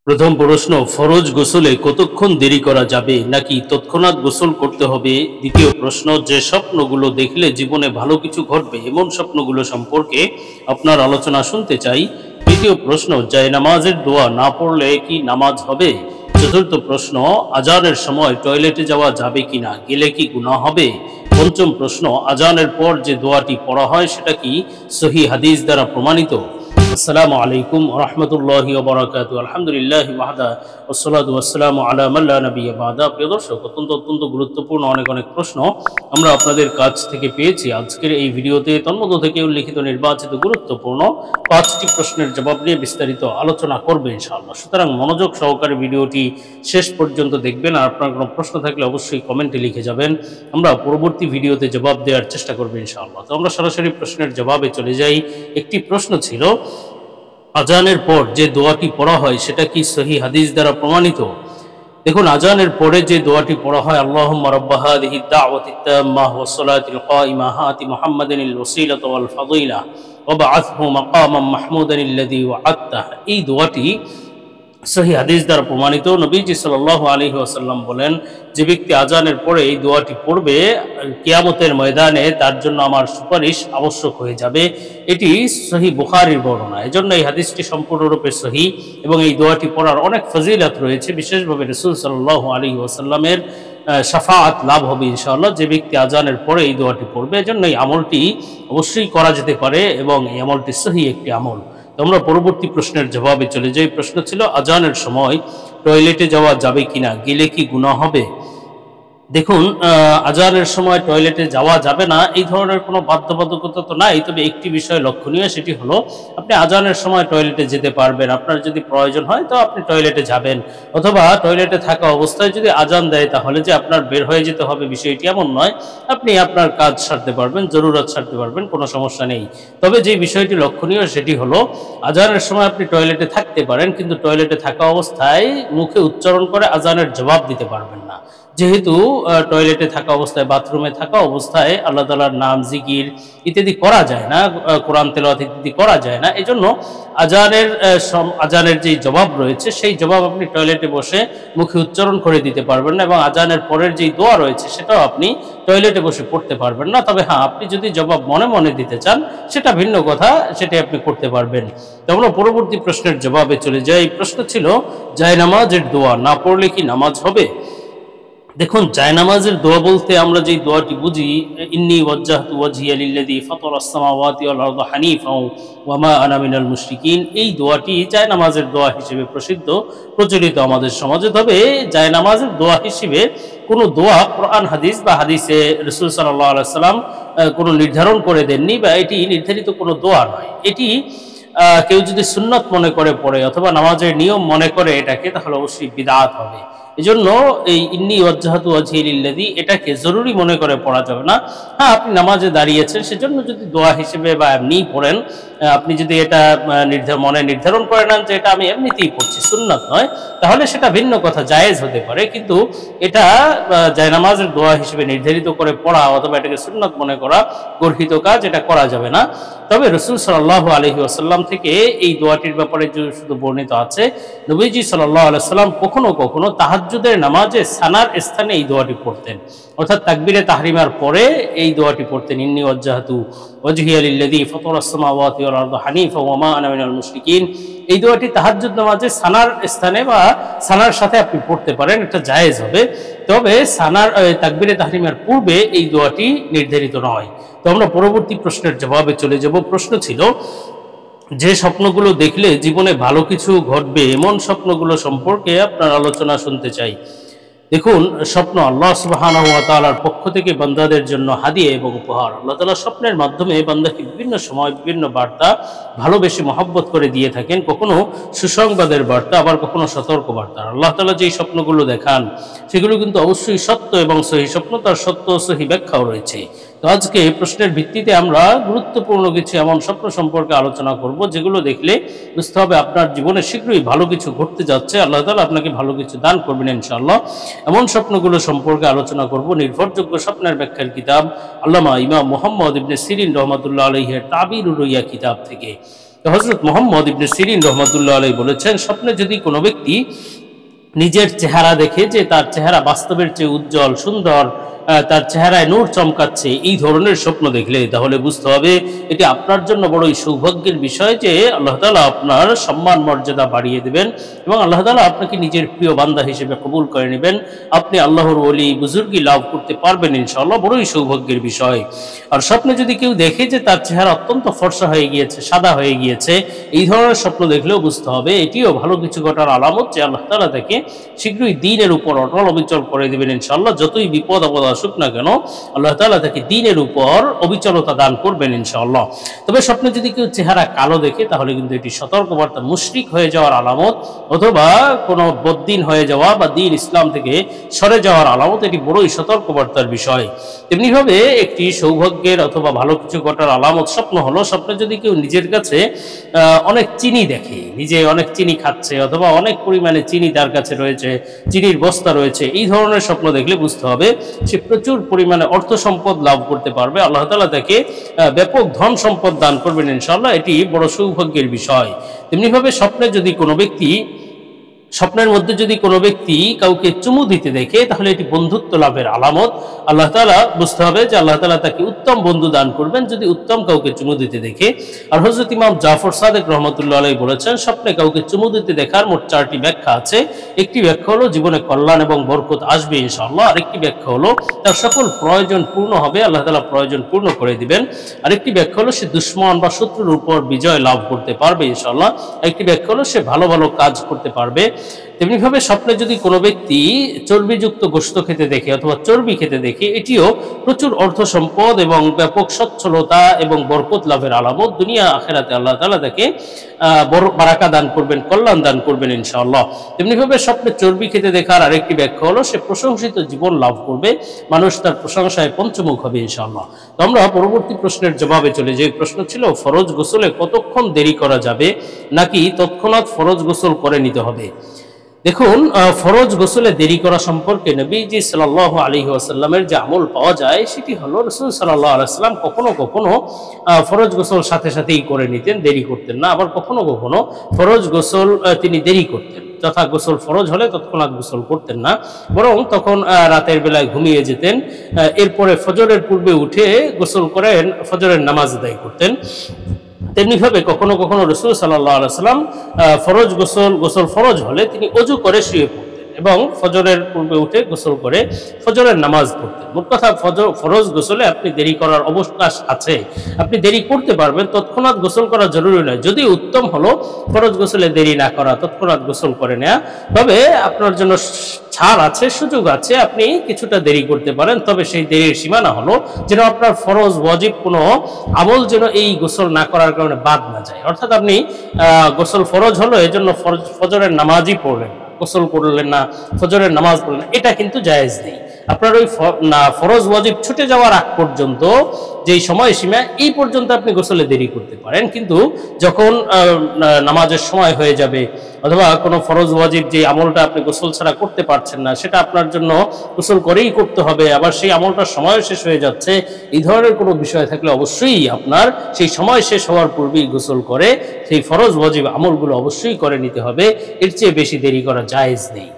প্রথম প্রশ্ন, ফরজ গোসলে কতক্ষণ দেরি করা যাবে নাকি তৎক্ষণাৎ গোসল করতে হবে? দ্বিতীয় প্রশ্ন, যে স্বপ্নগুলো দেখলে জীবনে ভালো কিছু ঘটবে এমন স্বপ্নগুলো সম্পর্কে আপনার আলোচনা শুনতে চাই। তৃতীয় প্রশ্ন, জায়নামাজের দোয়া না পড়লে কি নামাজ হবে? চতুর্থ প্রশ্ন, আজানের সময় টয়লেটে যাওয়া যাবে কিনা, গেলে কি গুনাহ হবে? পঞ্চম প্রশ্ন, আজানের পর যে দোয়াটি পড়া হয় সেটা কি সহিহ হাদিস দ্বারা প্রমাণিত? আসসালামু আলাইকুম ওয়া রাহমাতুল্লাহি ওয়া বারাকাতুহু। আলহামদুলিল্লাহি ওয়াহদা ওয়াসসালাতু ওয়াসসালামু আলা মান লা নাবিয়্যা বা'দা। প্রিয় দর্শক, অত্যন্ত গুরুত্বপূর্ণ অনেক প্রশ্ন আমরা আপনাদের কাছ থেকে পেয়েছি। আজকের এই ভিডিওতে তন্মধ্য থেকে উল্লেখিত নির্বাচিত গুরুত্বপূর্ণ 5টি প্রশ্নের জবাব নিয়ে বিস্তারিত আলোচনা করবে ইনশাআল্লাহ। সুতরাং মনোযোগ সহকারে ভিডিওটি শেষ পর্যন্ত দেখবেন, আর আপনার কোনো প্রশ্ন থাকলে অবশ্যই কমেন্টে লিখে যাবেন। আমরা পরবর্তী ভিডিওতে জবাব দেওয়ার চেষ্টা করব ইনশাআল্লাহ। তো আমরা সরাসরি প্রশ্নের জবাবে চলে যাই। একটি প্রশ্ন ছিল, আজানের পর যে দোয়াটি পড়া হয় সেটা কি সহিহ হাদিস দ্বারা প্রমাণিত? দেখুন, আজানের পরে যে দোয়াটি পড়া হয়, আল্লাহুম্মা রাব্বা হাযিহি দাওয়াতিত তাম্মাহ ওয়াস সালাতিল কায়িমা আতি মুহাম্মাদিনিল ওয়াসিলাতা ওয়াল ফাদিলা ওয়া বা'আথহু মাকামান মাহমুদান আল্লাযী ওয়া'আদতাহ, এই দোয়াটি সহিহ হাদিস দ্বারা প্রমাণিত। নবীজি সাল্লাল্লাহু আলাইহি ওয়াসাল্লাম বলেন, যে ব্যক্তি আজানের পরে এই দোয়াটি পড়বে কিয়ামতের ময়দানে তার জন্য আমার সুপারিশ আবশ্যক হয়ে যাবে। এটি সহিহ বুখারীর বর্ণনা। এজন্য এই হাদিসটি সম্পূর্ণরূপে সহিহ এবং এই দোয়াটি পড়ার অনেক ফজিলত রয়েছে। বিশেষভাবে রাসূল সাল্লাল্লাহু আলাইহি ওয়াসাল্লামের শাফাআত লাভ হবে ইনশাআল্লাহ যে ব্যক্তি আজানের পরে এই দোয়াটি পড়বে। এজন্য এই আমলটি অবশ্যই করা যেতে পারে এবং এই আমলটি সহিহ একটি আমল। আমরা পরবর্তী প্রশ্নের জবাবে চলে যাই। প্রশ্ন ছিল, আজানের সময় টয়লেটে যাওয়া যাবে কিনা, গেলে কি গুনাহ হবে? দেখুন, আজানের সময় টয়লেটে যাওয়া যাবে না এই ধরনের কোনো বাধ্যবাধকতা তো নাই, তবে একটি বিষয় লক্ষণীয়, সেটি হলো আপনি আজানের সময় টয়লেটে যেতে পারবেন। আপনার যদি প্রয়োজন হয় তো আপনি টয়লেটে যাবেন, অথবা টয়লেটে থাকা অবস্থায় যদি আজান দেয় তাহলে যে আপনার বের হয়ে যেতে হবে বিষয়টি এমন নয়। আপনি আপনার কাজ সারতে পারবেন, জরুরত সারতে পারবেন, কোনো সমস্যা নেই। তবে যে বিষয়টি লক্ষণীয় সেটি হলো, আজানের সময় আপনি টয়লেটে থাকতে পারেন, কিন্তু টয়লেটে থাকা অবস্থায় মুখে উচ্চারণ করে আজানের জবাব দিতে পারবেন না। যেহেতু টয়লেটে থাকা অবস্থায়, বাথরুমে থাকা অবস্থায় আল্লাহ তাআলার নাম, জিকির ইত্যাদি করা যায় না, কোরআন তেলাওয়াত ইত্যাদি করা যায় না। এজন্য আজানের যে জবাব রয়েছে সেই জবাব আপনি টয়লেটে বসে মুখে উচ্চারণ করে দিতে পারবেন না, এবং আজানের পরের যেই দোয়া রয়েছে সেটাও আপনি টয়লেটে বসে পড়তে পারবেন না। তবে হ্যাঁ, আপনি যদি জবাব মনে মনে দিতে চান সেটা ভিন্ন কথা, সেটি আপনি করতে পারবেন। তো আমরা পরবর্তী প্রশ্নের জবাবে চলে যাই। প্রশ্ন ছিল, জায়নামাজের দোয়া না পড়লে কি নামাজ হবে? দেখুন, জায়নামাজের দোয়া বলতে আমরা যেই দোয়াটি বুঝি, ইন্নী ওয়াজ্জাহতু ওয়াজহিয়া লিল্লাযী ফাতারাস সামাওয়াতি ওয়াল আরদা হানিফাও ওয়া মা আনা মিনাল মুশরিকিন, এই দোয়াটি জায়নামাজের দোয়া হিসেবে প্রচলিত আমাদের সমাজে। তবে জায়নামাজের দোয়া হিসেবে কোনো দোয়া কোরআন হাদিস বা হাদিসে রাসূল সাল্লাল্লাহু আলাইহি ওয়াসাল্লাম কোনো নির্ধারণ করে দেননি, বা এটি নির্ধারিত কোনো দোয়া নয়। এটি কেউ যদি সুন্নত মনে করে পড়ে অথবা নামাজের নিয়ম মনে করে এটাকে, তাহলে অবশ্যই বিদআত হবে। এজন্য এই ইন্নী ওয়াজ্জাহতু ওয়াজহি লিল্লাযী এটাকে জরুরি মনে করে পড়া যাবে না। হ্যাঁ, আপনি নামাজে দাঁড়িয়েছেন সেজন্য যদি দোয়া হিসেবে বা এমনিই পড়েন, আপনি যদি এটা মনে নির্ধারণ করে নেন যে এটা আমি এমনিতেই পড়ছি, সুন্নাত নয়, তাহলে সেটা ভিন্ন কথা, জায়েজ হতে পারে। কিন্তু এটা জায়নামাজের দোয়া হিসেবে নির্ধারিত করে পড়া অথবা এটাকে সুন্নাত মনে করা গর্হিত কাজ, এটা করা যাবে না। তবে রাসূল সাল্লাল্লাহু আলাইহি ওয়াসাল্লাম থেকে এই দোয়াটির ব্যাপারে যে শুধু বর্ণিত আছে, নবীজি সাল্লাল্লাহু আলাইহি ওয়াসাল্লাম কখনো তাহাজ্জুদের নামাজে সানার স্থানে এই দোয়াটি পড়তেন, অর্থাৎ তাকবীরে তাহরিমার পরে এই দোয়াটি পড়তেন, ইন্নী ওয়াজ্জাহতু ওয়াজহিয়া লিল্লাযী ফাতারাস সামাওয়াতি ওয়াল আরদা হানিফা ওয়া মা আনা মিনাল মুশরিকিন। এই দোয়াটি তাহাজ্জুদ নামাজে সানার স্থানে বা সানার সাথে আপনি পড়তে পারেন, এটা জায়েজ হবে। তবে সানার তাকবীরে তাহরিমার পূর্বে এই দোয়াটি নির্ধারিত নয়। তো আমরা পরবর্তী প্রশ্নের জবাবে চলে যাব। প্রশ্ন ছিল, যে স্বপ্নগুলো দেখলে জীবনে ভালো কিছু ঘটবে এমন স্বপ্নগুলো সম্পর্কে আপনার আলোচনা শুনতে চাই। দেখুন, স্বপ্ন আল্লাহ সুবহানাহু ওয়া তাআলার পক্ষ থেকে বান্দাদের জন্য হাদিয়া এবং উপহার। আল্লাহ তাআলা স্বপ্নের মাধ্যমে বান্দাকে বিভিন্ন সময় বিভিন্ন বার্তা ভালোবেসে মহব্বত করে দিয়ে থাকেন, কখনো সুসংবাদের বার্তা, আবার কখনো সতর্ক বার্তা। আল্লাহ তাআলা যেই স্বপ্নগুলো দেখান সেগুলো কিন্তু অবশ্যই সত্য এবং সহি স্বপ্ন, তার সত্য ও সহি ব্যাখ্যাও রয়েছে। তো আজকে প্রশ্নের ভিত্তিতে আমরা গুরুত্বপূর্ণ কিছু এমন স্বপ্ন সম্পর্কে আলোচনা করব যেগুলো দেখলে বুঝতে হবে আপনার জীবনে শীঘ্রই ভালো কিছু ঘটতে যাচ্ছে, আল্লাহ তাআলা আপনাকে ভালো কিছু দান করবেন ইনশাআল্লাহ। এমন স্বপ্নগুলো সম্পর্কে আলোচনা করব নির্ভরযোগ্য স্বপ্নের ব্যাখ্যার কিতাব আল্লামা ইমাম মুহাম্মদ ইবনে সিরিন রাহমাতুল্লাহ আলাইহির তাবিরুর রুইয়া কিতাব থেকে। তো হযরত মুহাম্মদ ইবনে সিরিন রাহমাতুল্লাহ আলাইহি বলেছেন, স্বপ্নে যদি কোনো ব্যক্তি নিজের চেহারা দেখে যে তার চেহারা বাস্তবের চেয়ে উজ্জ্বল সুন্দর, তার চেহারায় নূর চমকাচ্ছে, এই ধরনের স্বপ্ন দেখলে তাহলে বুঝতে হবে এটি আপনার জন্য বড়ই সৌভাগ্যের বিষয় যে আল্লাহ তাআলা আপনার সম্মান মর্যাদা বাড়িয়ে দেবেন এবং আল্লাহ তাআলা আপনাকে নিজের প্রিয় বান্দা হিসেবে কবুল করে নেবেন। আপনি আল্লাহর ওলি বুজুর্গি লাভ করতে পারবেন ইনশাআল্লাহ, বড়ই সৌভাগ্যের বিষয়। আর স্বপ্নে যদি কেউ দেখে যে তার চেহারা অত্যন্ত ফর্সা হয়ে গিয়েছে, সাদা হয়ে গিয়েছে, এই ধরনের স্বপ্ন দেখলেও বুঝতে হবে এটিও ভালো কিছু ঘটার আলামত যে আল্লাহ তাআলা তাকে শীঘ্রই দ্বীনের উপর অটল অবিচল করে দেবেন ইনশাআল্লাহ। যতই বিপদ আপদ আসুক না কেন আল্লাহ তাআলা তাকে দ্বীনের উপর অবিচলতা দান করবেন ইনশাআল্লাহ। তবে স্বপ্নে যদি কেউ চেহারা কালো দেখে তাহলে কিন্তু এটি সতর্কবার্তা, মুশরিক হয়ে যাওয়ার আলামত অথবা কোনো বদ্দিন হয়ে যাওয়া বা দ্বীন ইসলাম থেকে সরে যাওয়ার আলামত, এটি বড়ই সতর্কবার্তার বিষয়। তেমনিভাবে একটি সৌভাগ্যের অথবা ভালো কিছু ঘটার আলামত স্বপ্ন হলো, স্বপ্নে যদি কেউ নিজের কাছে অনেক চিনি দেখে, নিজে অনেক চিনি খাচ্ছে অথবা অনেক পরিমাণে চিনি তার কাছে রয়েছে, চিনির বস্তা রয়েছে, এই ধরনের স্বপ্ন দেখলে বুঝতে হবে সে প্রচুর পরিমাণে অর্থ সম্পদ লাভ করতে পারবে, আল্লাহ তাআলা তাকে ব্যাপক ধন সম্পদ দান করবেন ইনশাআল্লাহ, এটি বড় সৌভাগ্যের বিষয়। তেমনিভাবে স্বপ্নের মধ্যে যদি কোনো ব্যক্তি কাউকে চুমু দিতে দেখে তাহলে এটি বন্ধুত্ব লাভের আলামত। আল্লাহ তাআলা বুঝতে হবে যে আল্লাহ তাআলা তাকে উত্তম বন্ধু দান করবেন যদি উত্তম কাউকে চুমু দিতে দেখে। আর হযরত ইমাম জাফর সাদেক রাহমাতুল্লাহ আলাইহি বলেছেন, স্বপ্নে কাউকে চুমু দিতে দেখার মোট 4টি ব্যাখ্যা আছে। একটি ব্যাখ্যা হলো জীবনে কল্যাণ এবং বরকত আসবে ইনশাআল্লাহ, আরেকটি ব্যাখ্যা হলো তার সকল প্রয়োজন পূর্ণ হবে, আল্লাহ তাআলা প্রয়োজন পূর্ণ করে দিবেন, আরেকটি ব্যাখ্যা হলো সে দুশমন বা শত্রুর উপর বিজয় লাভ করতে পারবে ইনশাআল্লাহ, আরেকটি ব্যাখ্যা হলো সে ভালো ভালো কাজ করতে পারবে। তেমনিভাবে স্বপ্নে যদি কোনো ব্যক্তি চর্বিযুক্ত গোশত খেতে দেখে অথবা চর্বি খেতে দেখে, এটিও প্রচুর অর্থ সম্পদ এবং ব্যাপক সচ্ছলতা এবং বরকত লাভের আলামত। দুনিয়া আখিরাতে আল্লাহ তাআলা তাকে বারাকা দান করবেন, কল্যাণ দান করবেন ইনশাআল্লাহ। তেমনিভাবে স্বপ্নে চর্বি খেতে দেখার আরেকটি ব্যাখ্যা হলো সে প্রশংসিত জীবন লাভ করবে, মানুষ তার প্রশংসায় পঞ্চমুখ হবে ইনশাআল্লাহ। তো আমরা পরবর্তী প্রশ্নের জবাবে চলে যাই। প্রশ্ন ছিল ফরজ গোসলে কতক্ষণ দেরি করা যাবে নাকি তৎক্ষণাৎ ফরজ গোসল করে নিতে হবে? দেখুন, ফরজ গোসলে দেরি করা সম্পর্কে নবীজি সাল্লাল্লাহু আলাইহি ওয়াসাল্লামের যে আমল পাওয়া যায় সেটি হলো রাসূল সাল্লাল্লাহু আলাইহি ওয়াসাল্লাম কখনো কখনো ফরজ গোসল সাথে সাথেই করে নিতেন, দেরি করতেন না। আবার কখনো কখনো ফরজ গোসল তিনি দেরি করতেন, যথা গোসল ফরজ হলে তৎক্ষণাৎ গোসল করতেন না, বরং তখন রাতের বেলায় ঘুমিয়ে যেতেন, এরপরে ফজরের পূর্বে উঠে গোসল করেন, ফজরের নামাজ আদায় করতেন। তেমনিভাবে কখনো কখনো রাসূল সাল্লাল্লাহু আলাইহি ওয়াসাল্লাম গোসল ফরজ হলে তিনি ওযু করে শুয়ে পড়তেন এবং ফজরের পূর্বে উঠে গোসল করে ফজরের নামাজ পড়তেন। মোট কথা ফরজ গোসলে আপনি দেরি করার অবকাশ আছে, আপনি দেরি করতে পারবেন, তৎক্ষণাৎ গোসল করা জরুরি নয়। যদি উত্তম হলো ফরজ গোসলে দেরি না করা, তৎক্ষণাৎ গোসল করে নেওয়া। তবে আপনার জন্য ছাড় আছে, সুযোগ আছে, আপনি কিছুটা দেরি করতে পারেন, তবে সেই দেরির সীমানা হলো যেন আপনার ফরজ ওয়াজিব কোনো আমল যেন এই গোসল না করার কারণে বাদ না যায়। অর্থাৎ আপনি গোসল ফরজ হলো এজন্য ফজরের নামাজই পড়লেন, গোসল করলেন না, ফজরের নামাজ পড়লেন না, এটা কিন্তু জায়েজ নেই। আপনার ওই ফরজ ওয়াজিব ছুটে যাওয়ার আগ পর্যন্ত যেই সময়সীমা, এই পর্যন্ত আপনি গোসলে দেরি করতে পারেন, কিন্তু যখন নামাজের সময় হয়ে যাবে অথবা কোনো ফরজ ওয়াজিব যে আমলটা আপনি গোসল ছাড়া করতে পারছেন না, সেটা আপনার জন্য গোসল করেই করতে হবে, আবার সেই আমলটার সময় শেষ হয়ে যাচ্ছে, এই ধরনের কোনো বিষয় থাকলে অবশ্যই আপনার সেই সময় শেষ হওয়ার পূর্বেই গোসল করে সেই ফরজ ওয়াজিব আমলগুলো অবশ্যই করে নিতে হবে। এর চেয়ে বেশি দেরি করা জায়েজ নেই।